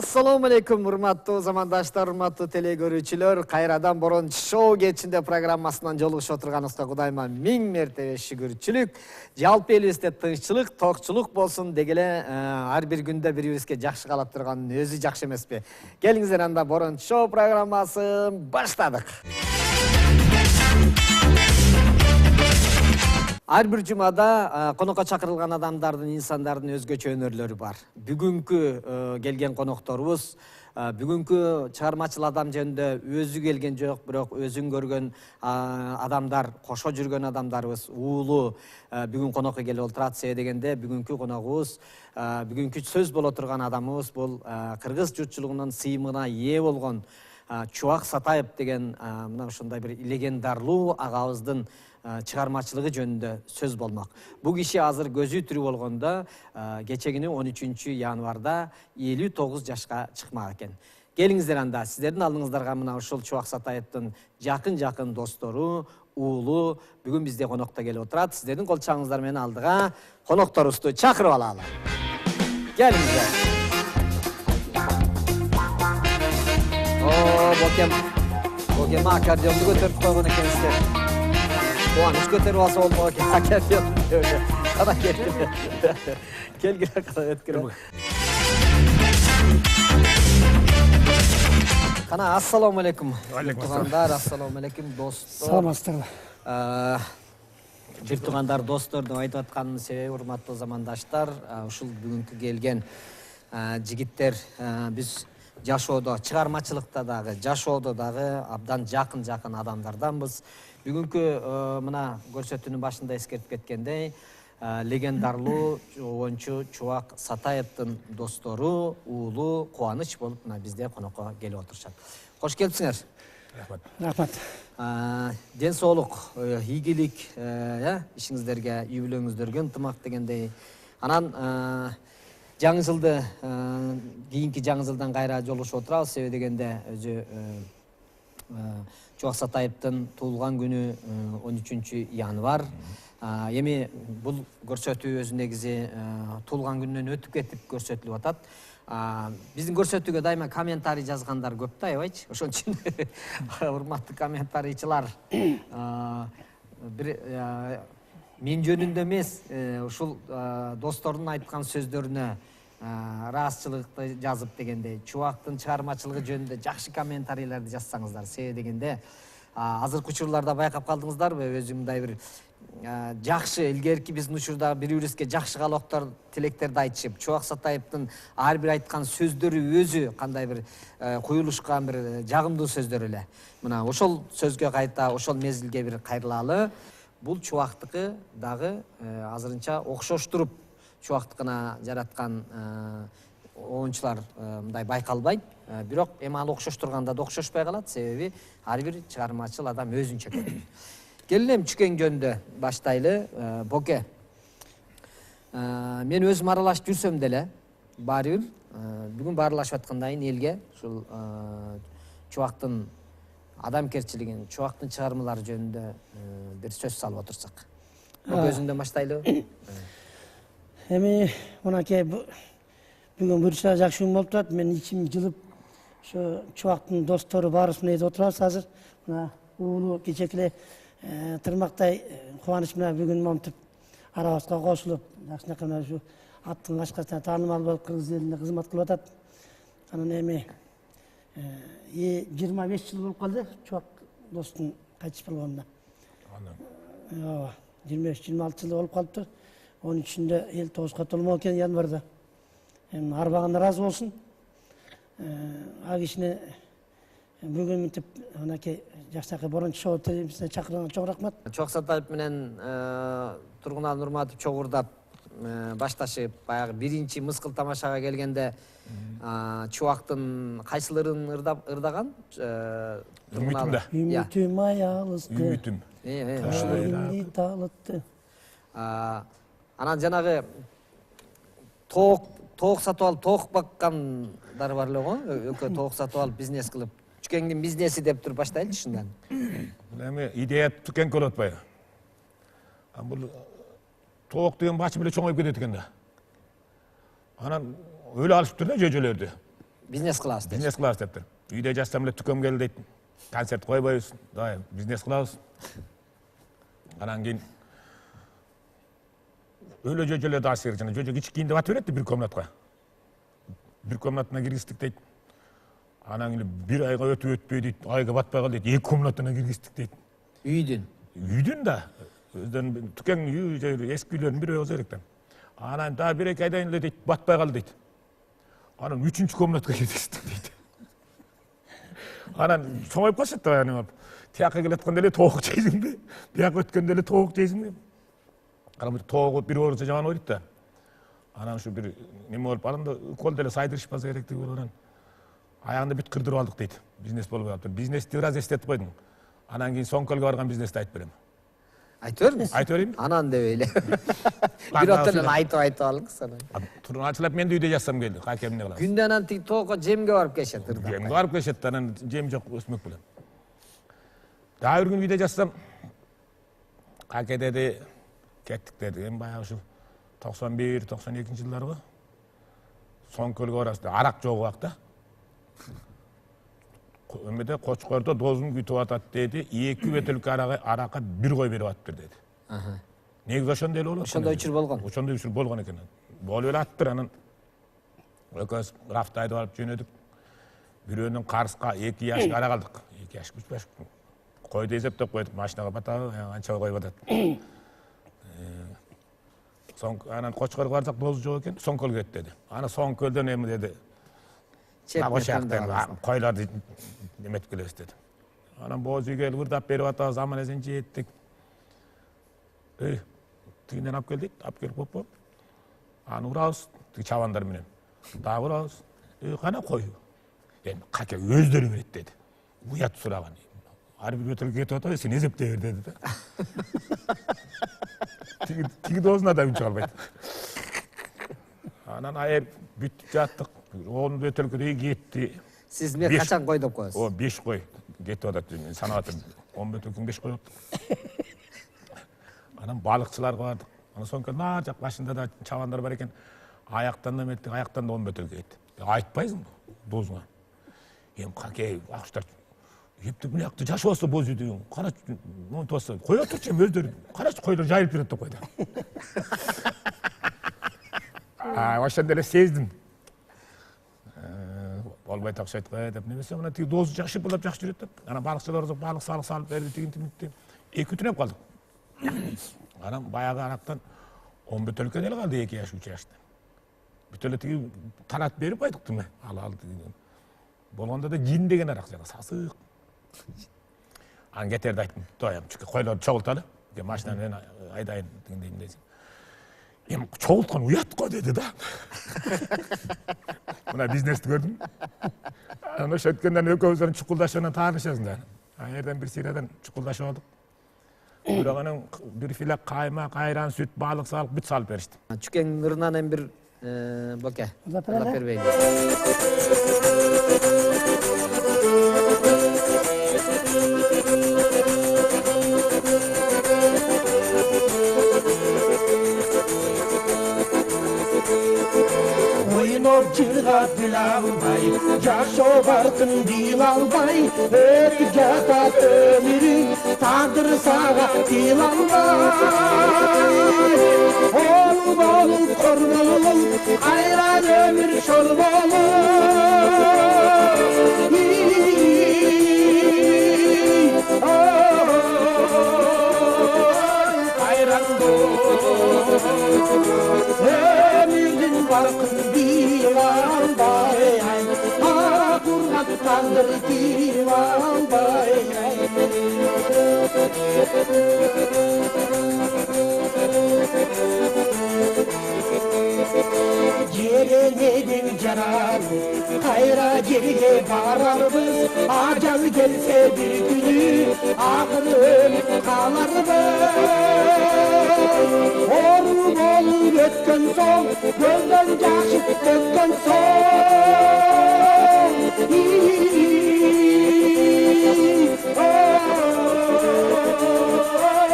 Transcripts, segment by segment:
Assalamu alaikum, урматтуу замандаштар, урматтуу телегөрүүчүлөр. Кайрадан борон шоу кечинде программасынан жолугушуп отурганыбызга Кудайыма миң мертебе шүгүрчүлүк. Жалпы элибизде тынччылык, токчулук болсун дегеле ар бир күндө бири-бирибизге жакшы калап турганын өзү жакшы эмеспи? Келиңиздер, анда борон шоу программасын баштадык. Ар бир жумада конокко чакырылган адамдардын, инсандардын өзгөчө өнөрлөрү бар. Бүгүнкү келген конокторубуз бүгүнкү чыгармачыл адам жөнүндө өзү келген жок, бирок өзүн көргөн адамдар, кошо жүргөн адамдарыбыз уулу бүгүн конокко келип отурат. Себеби дегенде бүгүнкү коногубуз, бүгүнкү сөз боло турган адамыбыз бул кыргыз журтчулугунун сыйымына ээ болгон Чубак Сатаев деген мына ушундай бир легендарлуу агабыздын чыгармачылыгы жөнүндө сөз болмок. Бул киши азыр көзү тирүү болгондо кечегини 13 январда 59 жашка чыкмак экен. Келиңиздер, анда сиздердин алдыңыздарга мына ушул Чубак Сатаевдин жакын достору, уулу бүгүн бизде конокто келип отурат. Сиздердин кол чаңыңыздар менен алдыга конокторубузду чакырып алалы. Келиңиздер. Бокем аккордеонду көтөрүп койгон экенсиздер. Кубаныч көтөрүп алса болмок экен. Аккордеон. Кана келди. Келгиле, кана өткүлө. Кана, ассаламу алейкум. Туугандар, ассаламу алейкум, достор. Саламатсыздар. Бир туугандар, достор деп айтып атканымдын себеби, урматтуу замандаштар, ушул бүгүнкү келген жигиттер биз жашоодо, чыгармачылыкта дагы, жашоодо дагы абдан жакын адамдарданбыз. Бүгүнкү мына көрсөтүүнүн башында эскертип кеткендей, легендарлуу оюнчу Чубак Сатаевдин достору, уулу Кубаныч болуп мына бизде конокко келип отурушат. Кош келипсиңер. Рахмат. Ден соолук, ийгилик, ишиңиздерге, үй бүлөңүздөргө ынтымак дегендей. Анан жаңы жылды, кийинки жаңы жылдан кайра жолугушуп отурабыз. Себеби дегенде өзү Чубак Сатаевдин туулган күнү 13 январ. Эми бул көрсөтүү өзү негизи туулган күнүнөн өтүп кетип көрсөтүлүп атат. Биздин көрсөтүүгө дайыма комментарий жазгандар көп да, аябайчы. Ошон үчүн урматтуу комментарийчилар, бир мен жөнүндө эмес, ушул достордун айткан сөздөрүнө ыраазычылыкты жазып дегенде, Чубактын чыгармачылыгы жөнүндө жакшы комментарийлерди жазсаңыздар. Себеби дегенде, азыркы учурларда байкап калдыңыздарбы, өзү мындай бир жакшы, илгерки биздин учурда бири-бирибизге жакшы каалооттор, тилектерди айтышып, Чубак Сатаевдин ар бир айткан сөздөрү өзү кандай бир куюлушкан бир жагымдуу сөздөр эле. Мына ошол сөзгө кайта, ошол мезгилге бир кайрылалы. Бул Чубактыкы дагы азырынча окшоштуруп Чубактыкына жараткан оюнчулар мындай байкалбайт. Бирок эми ал окшоштурганда да окшошпой калат, себеби ар бир чыгармачыл адам өзүнчө көрүнөт. Келем чүкен жөнүндө баштайлы. Боке, мен өзүм аралашып жүрсөм деле, баары бир бүгүн баарлашып аткандан кийин элге ушул Чубактын адамкерчилигин, Чубактын чыгармалары жөнүндө бир сөз салып отурсак. Өзүңдөн баштайлы. Эми мынакей бүгүн бұрша жакшы күн болуп турат. Мен ичим жылып, ошо Чубактын достору баарыбыз менен отурабыз азыр. Мына уулу кечекиле тырмактай Кубаныч менен бүгүн монтип арабызга кошулуп, жакшынакай мына ушу аттын кашкасына таанымал болуп кыргыз элине кызмат кылып атат. Анан эми 25 жыл болуп калды Чубак достун кайтыш болгонуна. Ооба, 25-26 жыл болуп калыптыр. 13-ндө 59-га толмок экен январда. Эми арбагына ыраазы болсун. А кишине бүгүн мынтип мынакей жакшынакай борончу шоу телевизиясына чакырганга чоң рахмат. Чубак Сатаев менен Тургуналы Нурматов чогурдап башташып, баягы биринчи мыскыл тамашага келгенде Чубактын кайсыларын ырдаган? Үмүтүм. Үмүтүм аялызды. Үмүтүм. Кайынды талытты. Анан жанагы тоок сатып алып, тоок баккандар бар эле го. Өкө тоок сатып алып, бизнес кылып, чүкеңдин бизнеси деп туруп баштайлычы ушундан. Эми идея түкен көрөт атпайбы? Бул тоок деген башы беле чоңоюп кетет экен да. Анан өлө алышыптыр да жөжөлөрдү. Бизнес кылабыз дейт. Бизнес кылабыз дептир. Үйдө жатсам эле түкөм келди дейт. Концерт койбойбуз. Давай бизнес кылабыз. Анан кийин өлө жөжөлөр да ашыр жана жөжө кичикейинде батып берет бир комнатка. Бир комнатына киргиздик дейт. Анан кийин бир айга өтүп өтпөй дейт. Айга батпай калды дейт. 2 комнатына киргиздик дейт. Үйдүн да. Өздөрүн түкең үй эски үйлөрдүн бири болсо керек да. Анан да 1-2 айдан эле дейт батпай калды дейт. Анан 3-чү комнатка киргиздик дейт. Анан соңоюп калышат да аны. Тияка келатканда эле тоок жейсиңби? Бияка өткөндө эле тоок жейсиңби? Анан тоогу бир оорусу жаман ойдут да. Анан ушу бир неме болуп ананда укол деле сайдырышпаса керектиги болуп анан аягында бүт кырдырып алдык дейт. Бизнес болбой калыптыр. Бизнести бир аз эстетип койдум. Анан кийин Соңкөлгө барган бизнести айтып берем. Айтып бериңиз. Айтып берейинби? Анан дебей эле. Бир отон эле айтып алыңыз анан. Турачылап мен да үйдө жатсам келди. Кайка эмне кылабыз? Күндө анан тиги тоокко жемге барып келишет. Жемге барып келишет, анан жем жок өсмөк белән. Дагы бир күн үйдө жатсам кайка деди, кеттик деди. Эми баягы ушу 91-92 жылдарга Соңкөлгө барабыз. Арак жок убакта. Эмеде Кочкордо дозун күтүп атат деди. 2 бөтөлкө аракка 1 кой берип атыптыр деди. Негизи ошондой эле болот. Ошондой учур болгон. Ошондой учур болгон экен. Болуп эле аттыр анан. Экөөбүз Рафтайды алып жөнөдүк. Бирөөнүн Карска 2 жашка ара калдык. 2 жаш, 3 жаш. Койду эсептеп койдук, машинага батабы, анча кой батат. Анан Кочкорго барсак дозу жок экен, Соңкөлгө кет деди. Ана Соңкөлдөн эми деди. Койларды неметип келебиз деди. Анан боз үйгө ырдап берип атабыз, аман эсен жеттик. Тигинден алып келдик, алып келип коп. Аны урабыз, тиги чабандар менен. Дагы урабыз. Кана кой. Эми каке өздөрү берет деди. Уят сураган. Ар бир өтөлгө кетип атабы, сен эсептей бер деди да. Тиги дозуна да үнчү албайт. Анан айыр бүтүп жаттык. 10 бөтөлкөдөй кетти. Сиз мен качан кой деп коесуз? О, 5 кой кетип атат. Санап атам. 10 бөтөлкөң 5 кой болуптур. Анан балыкчыларга бардык. Анан Соңкөлдүн нар жак башында да чабандар бар экен. Аяктан да меттик, аяктан да 10 бөтөлкө кетти. Айтпайсыңбы дозуңа? Эми какей акчтар ептеп мынакты жашыбаса боз үйдө. Карач, монтуп атса, кое турчу эми өздөрү. Карач, койлор жайылып жүрөт деп койду. Ошондо эле сездим. Болбой такшайт кой деп немесе мына тиги дозу жакшы шыпылдап жакшы жүрөт деп. Анан балыкчылар балык салып берди, тигинти. 2 түнөп калдык. Анан баягы арактан 10 бөтөлкө деле калды 2 жаш, 3 жашта. Бүт эле тиги тарат берип койдук тиме. Ал болгондо да жин деген арак жана сасык. Анан кетерди айттым. Тоям, койлорду чогулталы. Машинаны айдайын дегендейм дейсиң. Эми чогулткан уят го деди да. Мына бизнести көрдүм. Анан ошо өткөндөн экөөбүздөрүн чукулдашып таанышасың да. Жерден бир сыйрадан чукулдашып алдык. Бирок анан бир филак каймак, айран, сүт, балык салып бүт салып беришти. Чүкең ырынан эми бир боке. Ылап бербейби. Oynoп жыргап биле албай, жашоо баркын биле албай, өтүп жатат өмүрүң, тагдыр сага биле албай. Ол болуп кор болуп, кайран өмүр шор ömürün barkın divan bay ay, kurmak tandır divan bay ay. Cerenedin canarı, kayra gerge bararız, acal gelse bir günü, ağır kalarız. Oru bolup ötkön soň, gözden jaşı tökkön soň.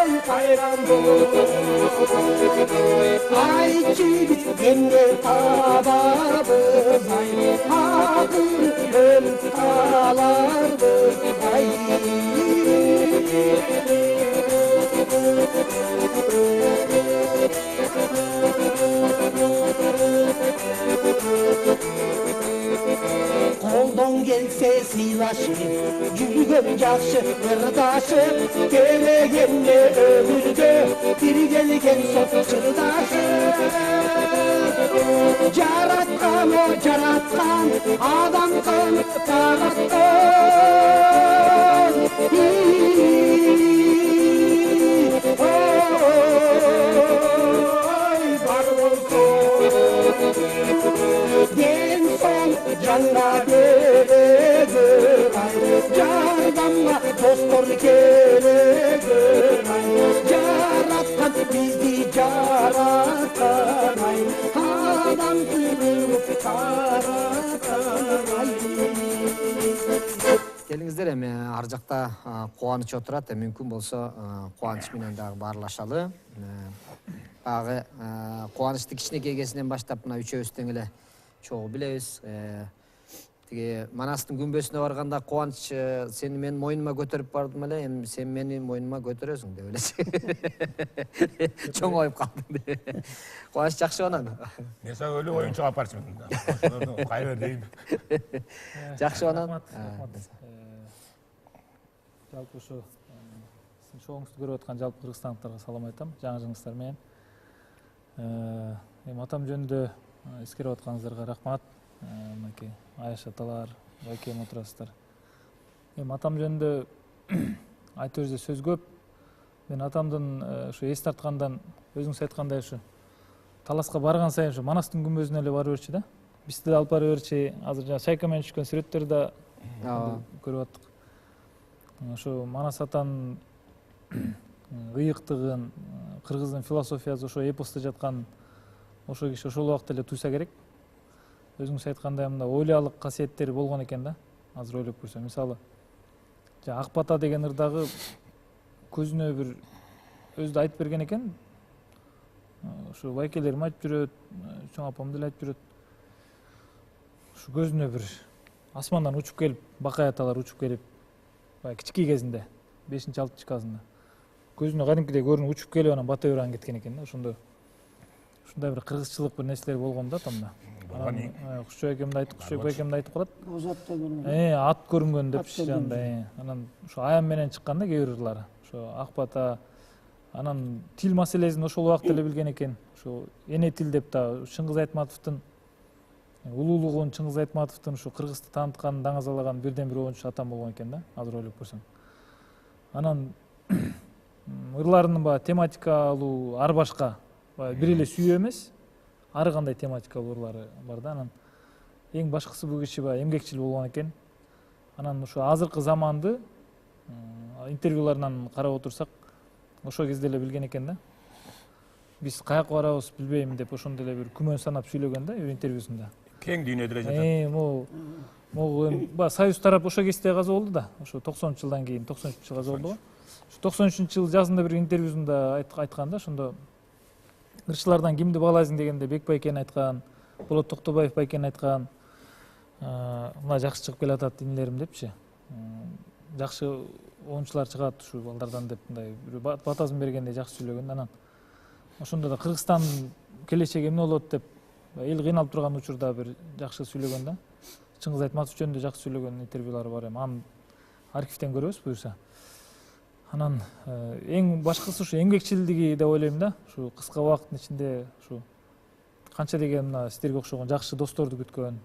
Oy kayran ay çiğit genge tababız ay, келсе сыйлашып жүргөн жакшы ырдашып келегенде өмүргө бир келген соң чырдашып жараткан о жараткан адам каны тагаттан бар болсо ден соң жанга берегир ай жардамга достор керегир ай жараткан бизди жараткан ай адам кылып караткан ай. Келиңиздер эми ар жакта кубаныч отурат, мүмкүн болсо кубаныч менен дагы баарлашалы. Багы кубанычты кичинекей кезинен баштап мына үчөөбүз тең эле чогуу билебиз. Тиги Манастын күмбөсүнө барганда кубаныч сени мен мойнума көтөрүп бардым эле, эми сен мени мойнума көтөрөсүң деп эле. Чоңоюп калдым деп. Кубаныч жакшы анан. Несе өлү оюнчук алып барчумун. Кайбер дейм. Жакшы анан. Жалпы ушу сиздин шоуңузду көрүп аткан жалпы кыргызстандыктарга салам айтам, жаңы жыңыңыздар менен. Эми атам жөнүндө эскерип атканыңыздарга рахмат. Мынакей Аяш аталар, байкем отурасыздар. Эми атам жөнүндө айтып жүрсө сөз көп. Мен атамдын ушу эс тарткандан өзүңүз айткандай ушу таласка барган сайын ушу Манастын күмбөзүнө эле бара берчү да. Бизди да алып бара берчү. Азыр жана Шайка менен түшкөн сүрөттөрдү да көрүп аттык. Ошо Манас атанын ыйыктыгын, кыргыздын философиясы ошо эпосто жаткан ошо киши ошол убакта эле туйса керек. Өзүңүз айткандай мында ойлялык касиеттери болгон экен да. Азыр ойлоп көрсөм, мисалы, Ак бата деген ырдагы көзүнө бир өзү айтып берген экен. Ошо байкелерим айтып жүрөт, чоң апам деле айтып жүрөт. Ушу көзүнө бир асмандан учуп келип, бакай аталар учуп келип, кичикей кезинде 5-6 классында көзүнө кадимкидей көрүнүп учуп келип анан бата берип кеткен экен да. Ошондой бир кыргызчылык бир нерселер болгон да тамда. Кушчу байкемди айтып, Кушчу байкемди айтып калат. Озатта көрүнгөн. Ат көрүнгөн деп жандай. Анан ошо аян менен чыккан да кээ бир ырлары. Ошо Ак бата анан тил маселесин ошол убакта эле билген экен. Ошо эне тил деп да Чыңгыз Айтматовдун улуулугун, Чыңгыз Айтматовдун ушу кыргызды тааныткан, даңазалаган бирден бир оюнчу атам болгон экен да. Азыр ойлоп көрсөм. Анан ырларынын баягы тематикалуу ар башка, бир эле сүйүү эмес, ар кандай тематикалуу ырлары бар да. Анан эң башкысы бул киши баягы эмгекчил болгон экен. Анан ушу азыркы заманды интервьюларынан карап отурсак, ошол кезде эле билген экен да. Биз каяка барабыз билбейм деп ошондой эле бир күмөн санап сүйлөгөн да бир интервьюсунда. Кең дүйнөдө эле жатат. Могу Союз тарап ошол кезде каза болду да. Ошо 90-жылдан кийин 93-жыл каза болду го. 93-жыл жазында бир интервьюсунда айткан да, ошондо ырчылардан кимди баалайсың дегенде Бек байкени айткан, Болот Токтобаев байкени айткан. Мына жакшы чыгып келатат инилерим депчи. Жакшы оюнчулар чыгат ушу балдардан деп мындай батасын бергендей жакшы сүйлөгөн. Анан ошондо да Кыргызстандын келечеги эмне болот деп эл кыйналып турган учурда бир жакшы сүйлөгөн да. Чыңгыз Айтматов жөнүндө жакшы сүйлөгөн интервьюлары бар эми. Аны архивден көрөбүз буюрса. Анан эң башкысы ушу эмгекчилдиги деп ойлойм да. Ушу кыска убакыттын ичинде ушу канча деген мына сиздерге окшогон жакшы досторду күткөн.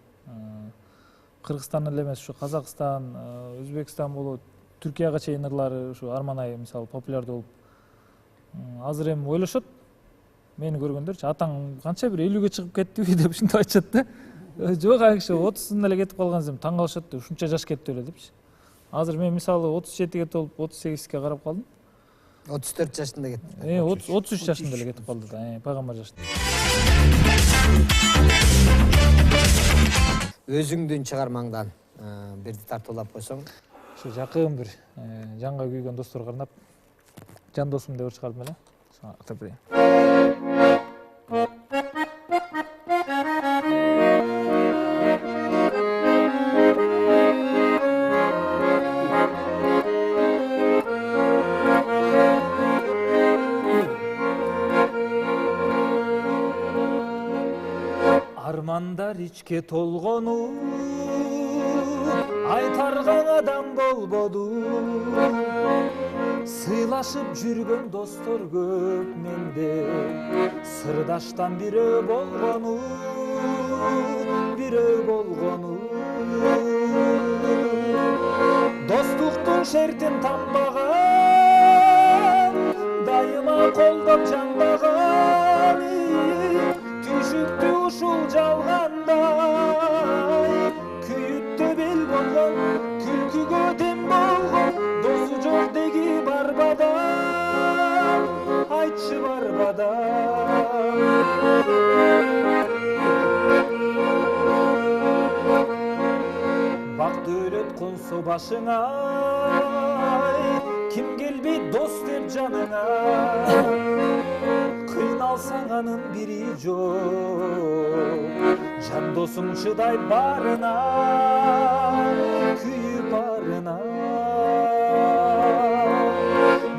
Кыргызстан эле эмес, ушу Казакстан, Өзбекстан болот, Түркияга чейин ырлары ушу Арманай мисалы популярдуу болуп. Азыр эми ойлошот. Мени көргөндөрчү атаң канча бир 50-ге чыгып кеттиби деп ушинтип айтышат да. Жок, акча 30-ында эле кетип калган таң калышат да, ушунча жаш кетти эле депчи. Азыр мен мисалы 37-ге толуп 38-ге карап калдым. 34 жашында кетти. 33 жашында эле кетип калды да, пайгамбар жашында. Өзүңдүн чыгармаңдан бирди тартуулап койсоң. Ушу жакын бир жанга күйгөн досторго арнап, жан досум деп чыгардым эле. Ошо берейин. Армандар ичке толгону, айтаргаң адам болбоду. Сыйлашып жүргөн достор көп менде, сырдаштан бирөө болгону, бирөө болгону. Достуктун шертин танбаган, дайыма колдоп жанбаган, түшүктү ушул жалгандай, күйүттө бел болгон, күлкүгө дем болгон, досу жок деги барбадан, айтчы барбадан. Бак дөөлөт консо башыңа, ким келбейт дос деп жаныңа, кыйналсаң анын бири жок, жан досуң чыдайт барына, күйүп барына.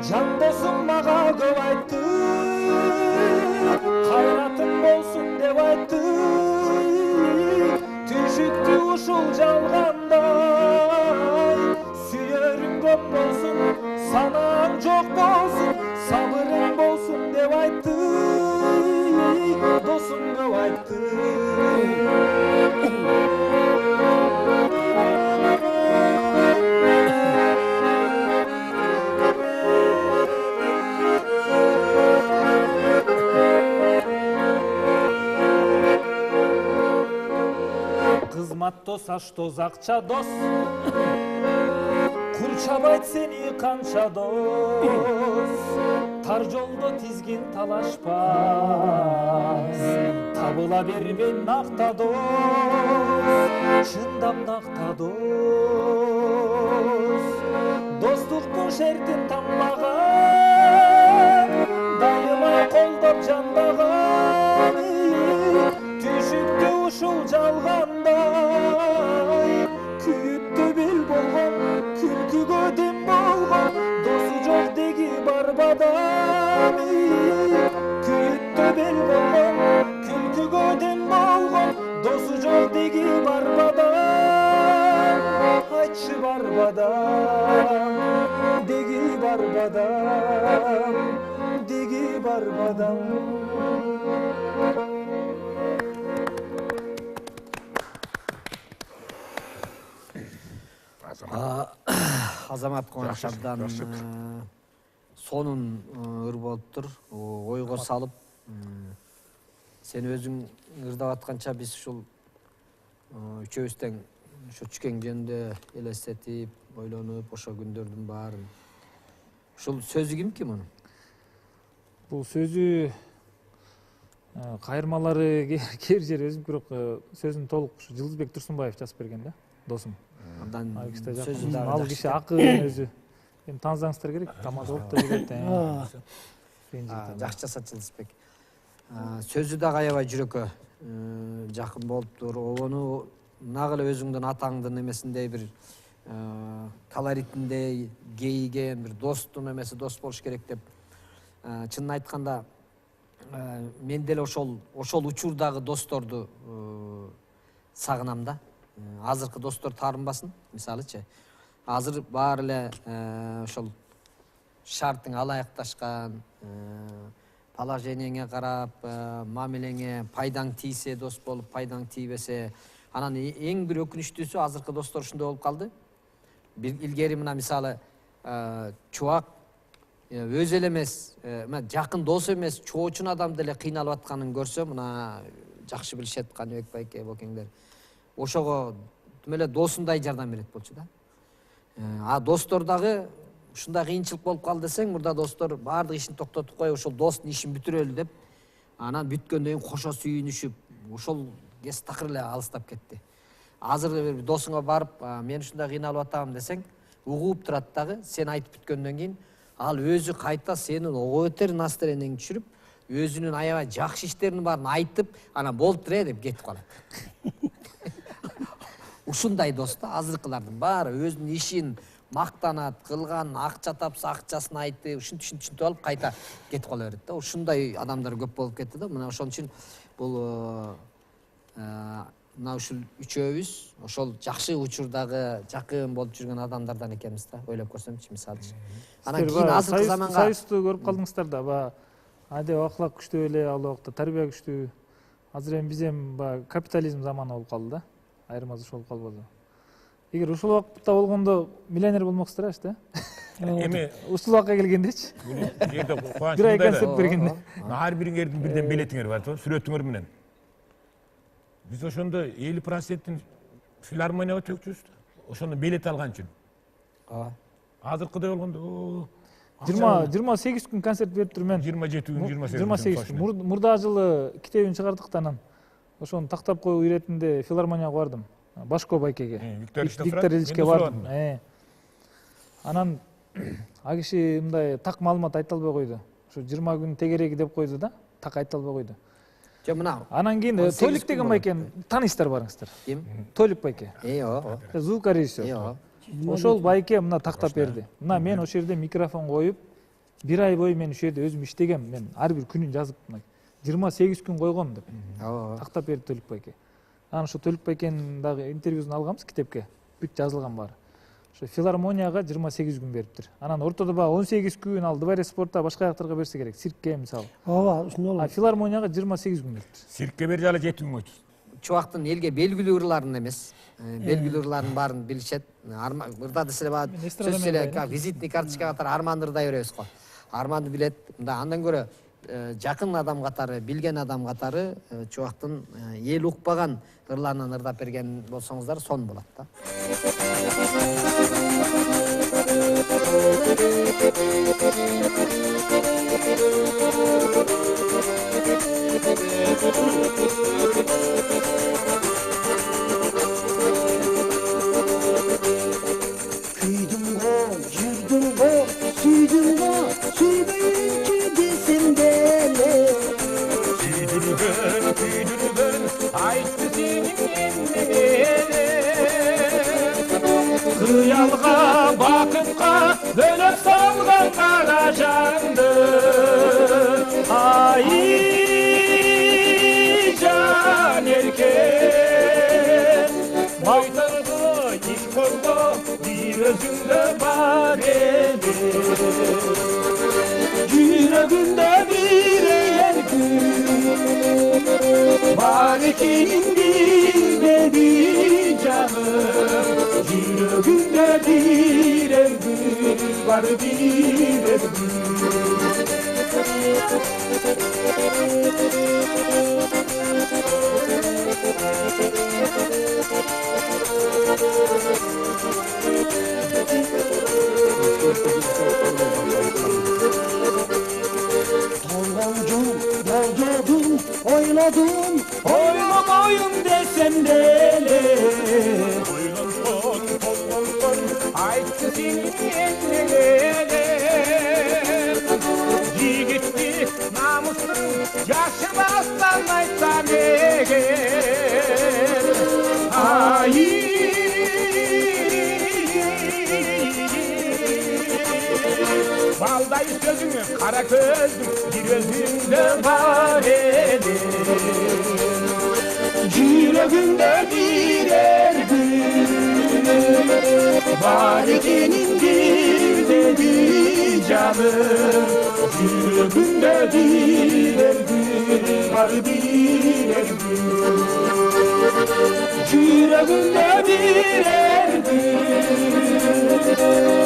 Жан досуң мага көп айтты, кайратың болсун деп айтты, түшүктү ушул жалгандай, сүйөрүң көп болсун, санаң жок болсун, сабырың болсун деп айтты, досуң көп айтты. Кызмат дос, аш дос, акча дос, курчабайт сени канча дос. Тар жолдо тизгин талашпас, табыла бербей накта дос, чындап накта дос. Достуктун шертин танбаган, дайыма колдоп жанбаган, түшүктү ушул жалгандай, күйүттө бел болгон, күлкүгө дем болгон, досу жок деги барбадан, күйүттө бел болгон, күлкүгө дем болгон, досу жок деги барбадан, айтчы барбадан, деги барбадан, деги барбадан. Азамат Кубаныч абдан сонун ыр болуптур, ойго салып, сен өзүң ырдап атканча биз ушул үчөөбүз тең ошо Чүкең жөнүндө элестетип, ойлонуп, ошо күндөрдүн баарын. Ушул сөзү кимки мунун? Бул сөзү кайырмалары кээ бир жери өзүм, бирок сөзүн толук ушу Жылдызбек Турсунбаев жазып берген да, досум. Абдан сөзү да ал киши акын өзү. Эми таанысаңыздар керек, тамак алып да жүрөт. Жакшы жашат Жылдызбек. Сөзү да аябай жүрөккө жакын болуптур. Ону нагы эле өзүңдүн атаңдын эмесиндей бир колоритиндей кейиген бир достун эмеси дос болуш керек деп. Чынын айтканда мен деле ошол учурдагы досторду сагынам да. Азыркы достор таарынбасын, мисалычы. Азыр баары эле ошол шартың алаякташкан, положениеңе карап, мамилеңе пайдаң тийсе дос болуп, пайдаң тийбесе, анан эң бир өкүнүчтүүсү азыркы достор ушундай болуп калды. Илгери мына мисалы чубак өзү эле эмес, жакын дос эмес, чоочун адам деле кыйналып атканын көрсө, мына жакшы билишет Каныбек байке, бокеңдер. Ошого тим эле досундай жардам берет болчу да. А достор дагы ушундай кыйынчылык болуп калды десең, мурда достор баардык ишин токтотуп коюп, ошол достун ишин бүтүрөлү деп, анан бүткөндөн кийин кошо сүйүнүшүп, ошол кез такыр эле алыстап кетти. Азыр досуңа барып, мен ушундай кыйналып атам десең, угуп турат дагы, сен айтып бүткөндөн кийин, ал өзү кайта сенин ого өтер настроениеңди түшүрүп, өзүнүн аябай жакшы иштеринин баарын айтып, анан болуптур деп кетип калат. Ушундай дос да, азыркылардын баары өзүнүн ишин мактанат, кылган, акча тапса акчасын айтып, ушинтип алып кайта кетип кала берет да. Ушундай адамдар көп болуп кетти да. Мына ошон үчүн бул мына ушул үчөөбүз ошол жакшы учурдагы жакын болуп жүргөн адамдардан экенбиз да, ойлоп көрсөмчү мисалы. Анан кийин азыркы заманга Союзду көрүп калдыңыздар да, баягы адеп аклак күчтүү эле, ал убакта тарбия күчтүү. Азыр эми биз эми баягы капитализм заманы болуп калды да. Айырмасы ошол болуп калбады. Эгер ушул убакытта болгондо миллионер болмоксуздар эч да? Эми Ушул убакка келгенде бул жерде кубанычтуу бир ай мындай да, концерт бергенде. ар бириңердин бирден билетиңер бар, сүрөтүңөр менен. Биз ошондо 50%-ин филармонияга төкчүбүз да. Ошондо билет алган үчүн. Азыркыдай болгондо 28 күн концерт берип туруп мен 27 күн, 28 28 күн. Мурда жылы китебин чыгардык да, анан ошону тактап коюу иретинде филармонияга бардым. Башко байкеге. Виктор Ильичке бардым. Анан а киши мындай так маалымат айта албай койду. Ошо 20 күн тегереги деп койду да, так айта албай койду. жо мына Анан кийин Толик деген байкени тааныйсыздар барыңыздар. ким? Толик байке. Ооба. Звукорежиссер. Ошол байке мына тактап берди. Мына мен ошол жерде микрофон коюп, бир ай бою мен ошол жерде өзүм иштегем. Мен ар бир күнүн жазып, 28 күн койгом деп. Тактап берди Толик байке. Анан ошо Толик байкенин дагы интервьюсун алганбыз китепке. Бүт жазылган баары. Ошо филармонияга 28 күн бериптир. Анан ортодо баягы 18 күн ал дворец спортта башка жактарга берсе керек. Циркке мисалы. Ооба, ушундай болот. Филармонияга 28 күн бериптир. Циркке бери жала 7 күн койчу. Чубактын элге белгилүү ырларын эмес, белгилүү ырларын баарын билишет. Мурда деле баягы сөзсүз эле визитный карточка катары Арманды ырдай беребиз го. Арманды билет. Мында андан көрө жакын адам катары, билген адам катары чубактын эл укпаган ырларынан ырдап берген болсоңуздар сон болот да. Küydüm go, yürüdüm go, süydüm go, süydüyünce desem dele. Küydürgön, aytты senin emnegene. Kıyalga, bakıpka, bölüp salgan kara jandı. Ay can erken, baytırdı, ilk oldu, bir özünde var edi. Yüreğimde bir eğer gün var ekinin bilmedi canım. Yüreğimde bir ergün var bir ergün. Tolgancım, yolcudum, oynadım, oynamayım desem dele. Aytdı senin emnegene. Yigitlik, namusluk, yaşamazsan aytsan eğer. Ay balday sözünü, kara gözlü, bir özünde var edi. Yüreğimde bir ergün var ekinin bir dedi canım. Yüreğimde bir ergün var bir ergün. Yüreğimde bir ergün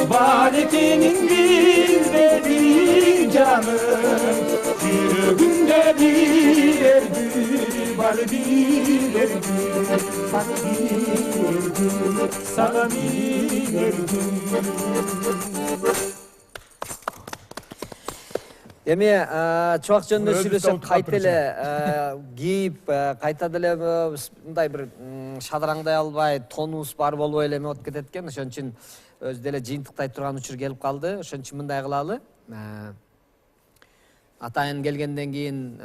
var ekinin bir dedi canım. Yüreğimde bir ergün var bir ergün. Bak bir ergün, sana bir ergün. Эми чубак жөнүндө Өзү сүйлөсөк сауытка кайта эле кийип, кайта деле мындай бир шадараңдай албай, тонубуз бар болбой эле эме болуп кетет экен. Ошон үчүн өзү деле жыйынтыктай турган учур келип калды. Ошон үчүн мындай кылалы. Атайын келгенден кийин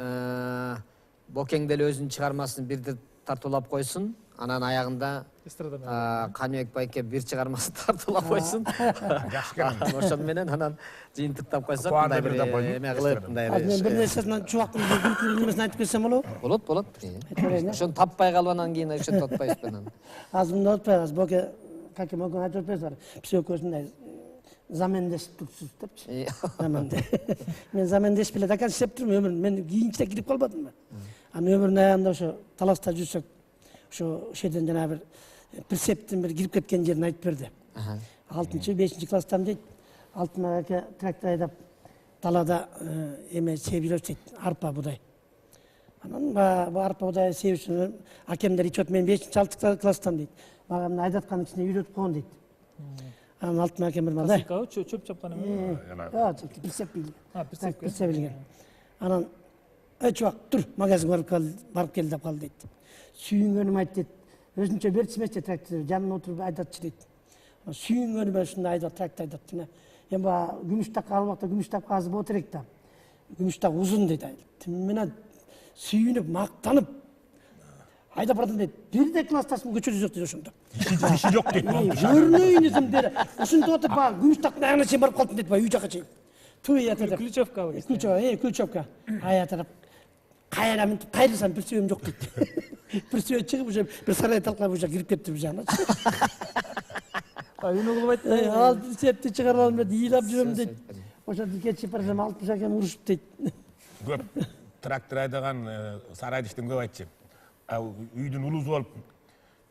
Бокең деле өзүнүн чыгармасын бирди тартуулап койсун. анан аягында эстрада менен. Каныбек байке бир чыгармасын тартуулап койсун. Жакшы экен. Ошону менен анан жыйынтыктап койсок, Кубанда мындай бир да койду. бир эме кылып, мындай Азыр мен бир бир. нерсесин чубактын күлкүлүү немесин айтып кетсем болобу? Болот. берейин, э? Ошону таппай калып анан кийин ошентип атпайсызбы анан. Азыр мындай атпайбыз, боке каким мүмкүн айтып атпайсыздар. Биз экөөбүз мындай замендешип турсуз депчи. Заменде. Мен замендеш беле дакар иштеп турмун өмүрүм. Мен кийинчерээк кирип калбадымбы? Анан өмүрүнүн аягында ошо таласта жүрсөк, ошо жерден жана бир прицептин бир кирип кеткен жерин айтып берди. 6-5 класстан дейт. Алтын аке трактор айдап талада эме себип жүрөт дейт, арпа будай. Анан бу арпа будай себип жүрүп акемдер ичет, мен 5-6 класстан дейт. Мага мына айдатканын ичине үйрөтүп койгон дейт. Анан алтын акем бир мындай. Чөп чапкан эме. Прицеп билген. Прицеп. Прицеп билген. Анан чубак тур, магазинге барып кел деп калды дейт. Сүйүнгөнүм айт дейт. Өзүнчө берчи эмес дейт, трактор жанына отуруп айдатчы дейт. Сүйүнгөнүм ушундай айдап трактор айдап мына. Эми күмүш так албакта күмүш так азыр болот элек да. Күмүш так узун дейт. Тим менен сүйүнүп, мактанып айдап бардым дейт. Бирде классташым көчөдө жок дейт ошондо. Иши жок дейт. Көрнөйүн десем бери. Ушинтип атып күмүш тактын аягына чейин барып калдым дейт, үй жака чейин. Туй атып. Ключевка алып. Ключевка. Ая тарап. Кайра мынтип кайрылсам бир сөйүм жок дейт. Бир сөйү чыгып уже бир сарай талкалап уже кирип кетти бу жагына. Үйнө кылып айтты. Ал прицепти чыгарып алып дейт, ыйлап жүрөм дейт. Ошондо кетип барсам 60 акем урушуп дейт. Көп трактор айдаган сарайды иштен көп айтчы. Үйдүн улузу болуп,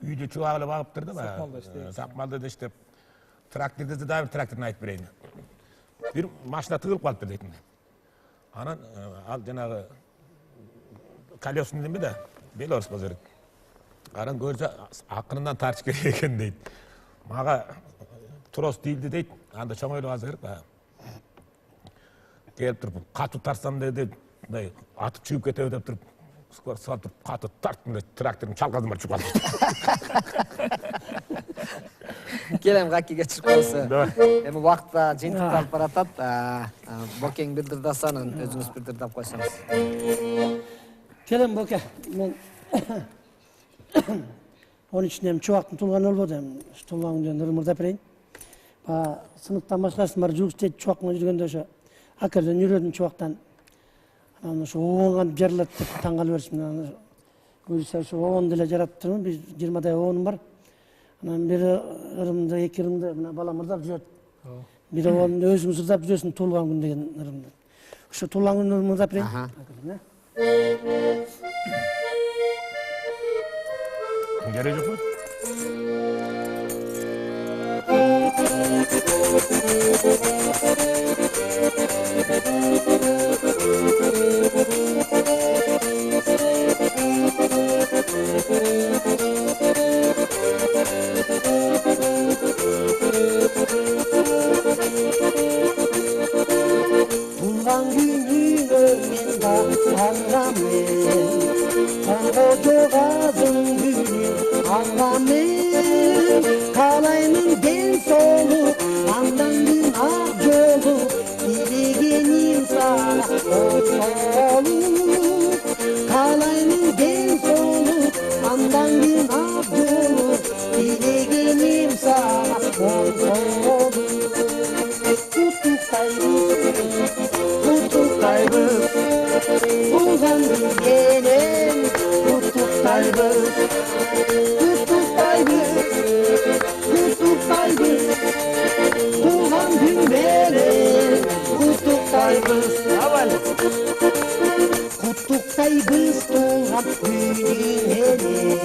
үйдө чуба эле багыптыр да баягы. Сапмалда да иштеп. Тракторду да бир тракторун айтып берейин. Бир машина тыгылып калыптыр дейт. Анан ал жанагы колесный неме да Белорус базары. Анан көрсө акырынан тартыш керек экен дейт. Мага трос тийди дейт. Анда чоңойлуп азыр келип туруп катуу тартсам дейт, мындай атып чыгып кетеби деп туруп, скор салып туруп катуу тарттым дейт, трактордун чалказын бар чугат. Келем какиге чыгып калса. Эми убакытта жыйынтыкталып баратат. Бокең билдирдаса анан өзүңүз билдирдап койсоңуз. Келем боке, мен onun için hem çuvaktın tulgan olmadı hem tulgan üzerinde ırmırda pereyim. Sınıftan başkasın var, cükstet çuvaktına yürügende şu hakikaten yürüdüm çuvaktan. Şu oğlan jarlattı, tangal versin. Görürse şu oğlan dile jarattırım, biz 20'da oğlanım var. Biri ırımda, iki ırımda bala mırdap jüret. Biri oğlan özümüz ırdap jüresin tulgan gün degen ırımda. Şu tulgan gün ırmırda pereyim. Gerek yok mu? Bulgan günün önünde anlamayın. Koca gazın günü anlamayın. Kalayının den solu andanın ak yolu. Dilegenin sana solu. Kalayının den solu andanın ak yolu. Dilegenin sana solu. Kutuktayız, bulgan bilgenim. Kutuktayız, bulgan bilgenim. Kutuktayız, kutuktayız, bulgan bilgenim.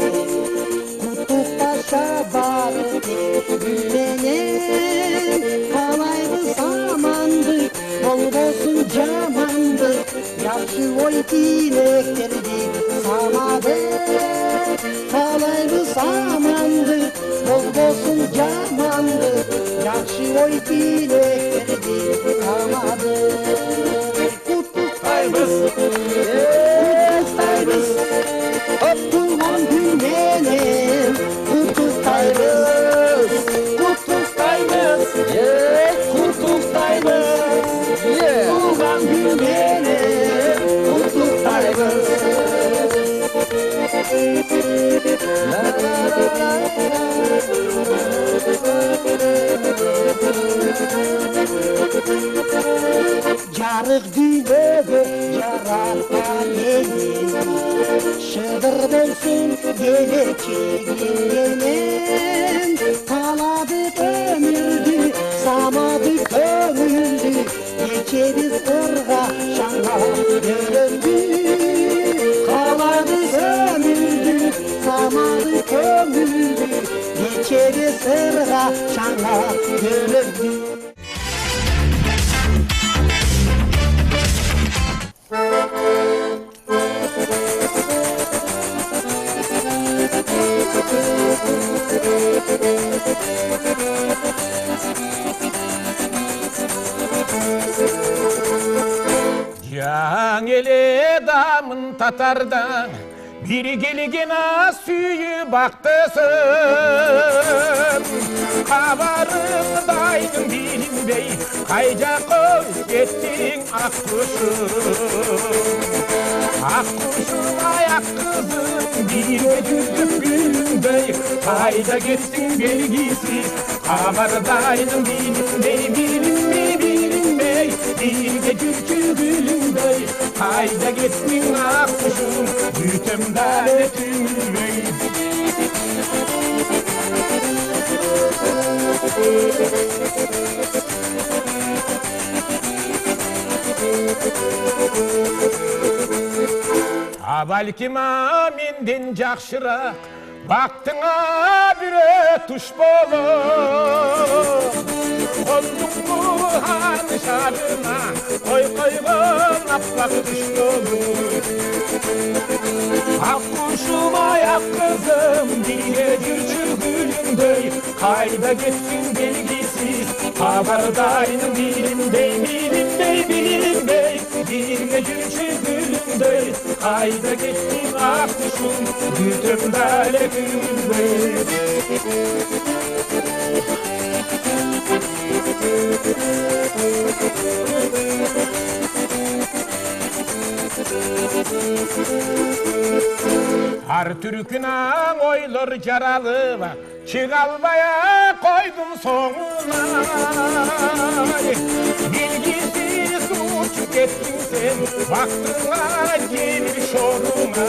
Kutukta şabarı gülenem. Kalaydı samandı, olsun camandı. Yaxşı oy dileklerdi samadı. Kalaydı samandı, olsun camandı. Yaxşı oy dileklerdi samadı. Kutuktayız, kutuktayız. Bulgan gülenem. Kutuktayız, kutuktayız. Kutuktayız. Bulgan gülenem. Kutuktayız. Жарық дүниеге жаратқан елмен шыдыр болсын келешегінен қалады өмірді самады көңілді кешеміз ырға жаңа бөлінді қалады өмірді самады көңілді кешеміз ырға жаңа бөлінді. Жаңеле дамын татардан bir gelgen suyu baktısın Kabarındaydım bilinbey Kayca koş ettin ak kuşum Ak kuşum ayak kızım Bir yüzlük gülümbey Kayda gittin belgisiz Kabardaydım bilinbey bilinbey bilinbey Bir gecürkü gülümbey Kayda gittin ak kuşum Yütemden etülmey Balkim menden жақшырақ Бақтыңа біре туш болып Қондың бұған шарына Қойған аппақ түш болып Ақ құшым аяқ қызым Биге жүрші гүліндей Қайда кетсін белгісіз Хабардайның билінбей билінбей билінбей Birge жүрші gülümdey Kayda gittin ak kuşum Yüzümde gülümdey Har türküna oylar yaralı var Çıkalmaya koydum sonuna Bilgisiz uçup gittin sen Baktığına gelir şoruna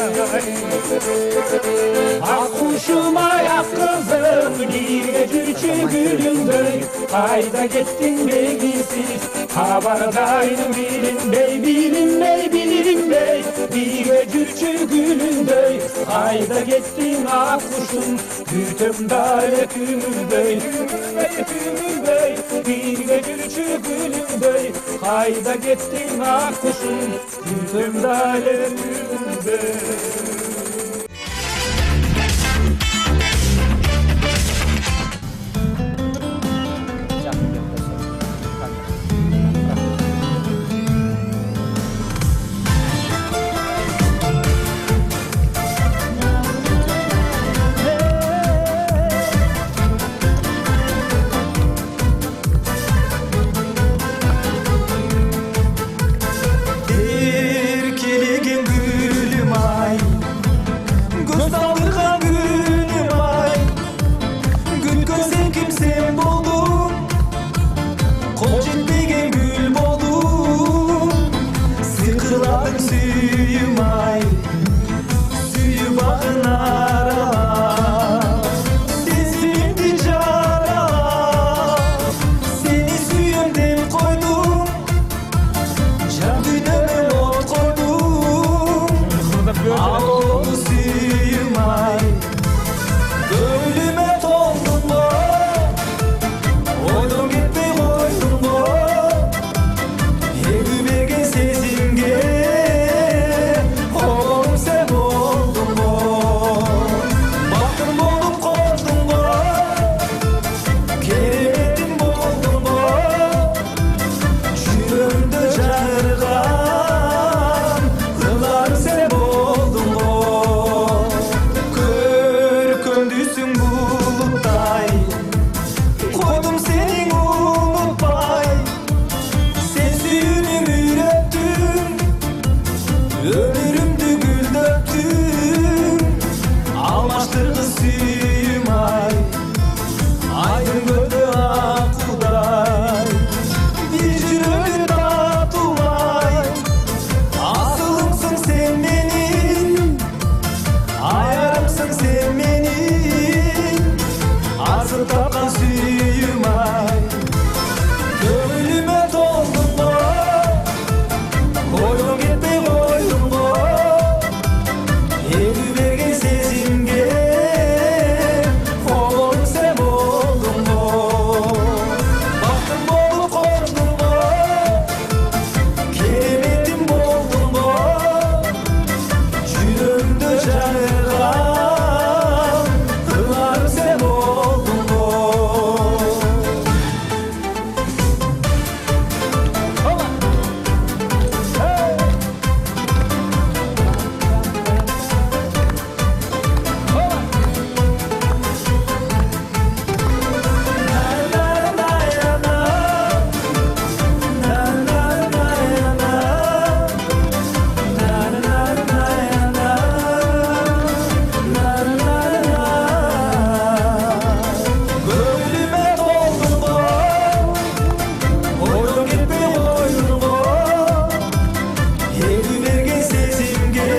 Ak kuşum ayak kızım Bir gecürçü gülümdey Kayda gittin belgisiz Habardaydım bilinbey bilinbey bilinbey Bir gecürçü gülümdey Kayda gittin ak kuşum Yüzümde gülümdey gülümdey gülümdey Bir gecürçü gülümdey Kayda gittin ak kuşum Yüzümde gülümdey Erkeligin gülüm ay Ыларсың сен менің арзып тапқан сүйім ай. Көңіліме толдың ғой, қойдың кетпей қойдың ғой. Елі берген сезімге қолың сен болдың ғой. Бақытым болып қондың ғой, кереметім болдың ғой. Жүрегімді жанырған ыларым сен болдың ғой. Gönlüme doldun ғой, ойдың кетпей қойдың ғой. Елі берген сезімге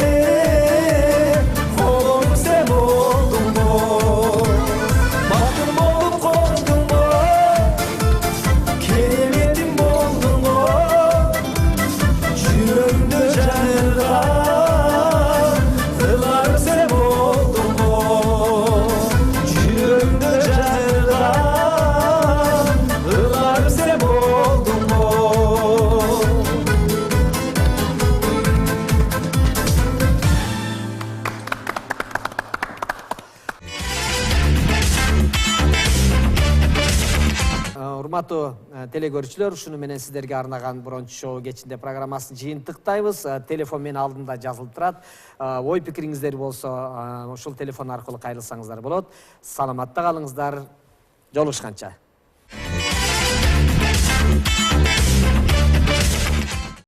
қолың сен болдың ғой. Бақытым болып қондың ғой, кереметім болдың ғой. Жүрегімді жанырған ыларым сен болдың ғой. Жүрегімді жанырған ыларым сен болдың ғой. Урматтуу телекөрүүчүлөр, ушуну менен сиздерге арнаган Брончу шоу кечинде программасын жыйынтыктайбыз. Телефон менин алдында жазылып турат. Ой пикириңиздер болсо, ушул телефон аркылуу кайрылсаңыздар болот. Саламатта калыңыздар. Жолугушканча.